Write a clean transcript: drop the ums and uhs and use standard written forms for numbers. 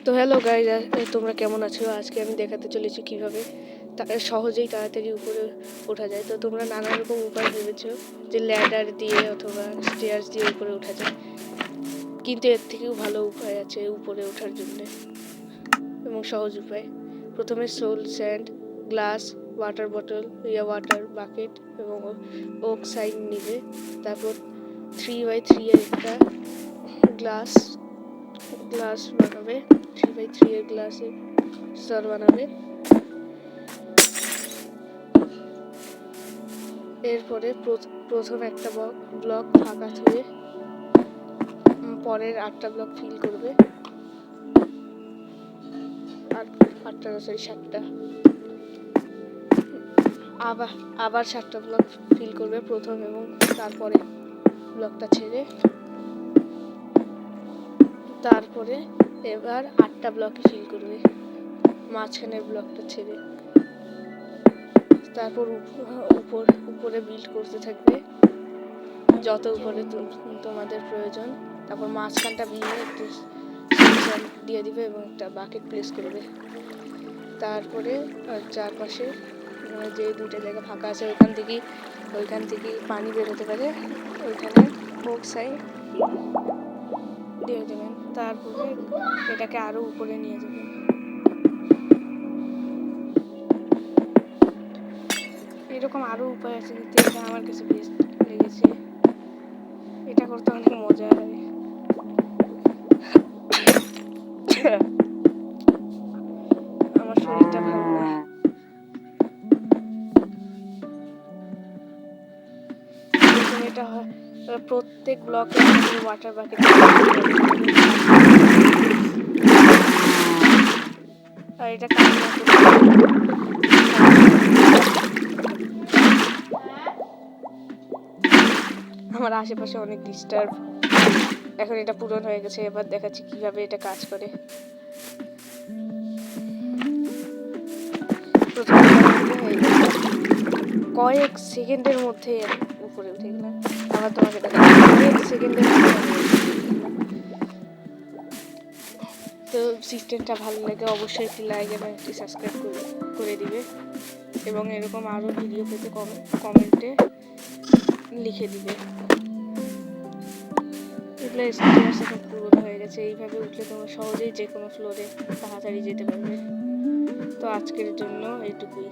তো hello guys, তোমরা কেমন আছো? আজকে আমি দেখাতে চলেছি কীভাবে সহজেই তাড়াতাড়ি উপরে ওঠা যায়। তো তোমরা নানা রকম উপায় ভেবেছো যে ল্যাডার দিয়ে অথবা স্টেয়ার্স দিয়ে উপরে ওঠা যায়, কিন্তু এর থেকেও ভালো উপায় আছে উপরে ওঠার জন্য এবং সহজ উপায়। প্রথমে soul sand, glass, water bottle, water bucket এবং ওক সাইন নিবে। তারপর 3x3 এর একটা গ্লাস বানাবে, 3x3 এর গ্লাসে স্তর বানাবে। এরপরে প্রথম একটা ব্লক ফাঁকা থুয়ে পরের 8টা ব্লক ফিল করবে, 7টা। আবার 7টা ব্লক ফিল করবে প্রথম এবং তারপরে ব্লকটা ছেড়ে। তারপরে এবার 8টা ব্লকই ফিল করবে মাঝখানের ব্লকটা ছেড়ে। তারপর উপরে বিল্ড করতে থাকবে যত উপরে তোমাদের প্রয়োজন। তারপর মাঝখানটা ভেঙে একটু দিয়ে দিবে এবং একটা বাকেট প্লেস করবে। তারপরে চারপাশে যে দুটো জায়গা ফাঁকা আছে ওইখান থেকে পানি বেরোতে পারে, ওইখানে ওক সাইড দিয়ে দেবেন। তারপরে এটাকে আরো উপরে নিয়ে যাবেন। এরকম আরো উপায় আছে, কিন্তু এটা আমার কাছে বেস্ট লেগেছে। এটা করতে অনেক মজা হয়। আমার শরীরটা ভালো না। এটা প্রত্যেক ব্লকে ওয়াটার বাকেট আর এটা আমার আশেপাশে অনেক ডিস্টার্ব। এখন এটা পূরণ হয়ে গেছে, এবার দেখাচ্ছি কিভাবে এটা কাজ করে। কয়েক সেকেন্ডের মধ্যে উপরে উঠে গেলাম। আবার তোমাকে দেখাচ্ছি কয়েক সেকেন্ডের মধ্যে। তো সিস্টেমটা ভালো লাগে অবশ্যই একটি লাইক এবং একটি সাবস্ক্রাইব করে দিবে এবং এরকম আরও ভিডিও পেতে কমেন্টে লিখে দিবে। এগুলো স্টেয়ার্স এখন পুরোনো হয়ে গেছে। এইভাবে উঠলে তোমরা সহজেই যে কোনো ফ্লোরে তাড়াতাড়ি যেতে পারবে। তো আজকের জন্য এইটুকুই।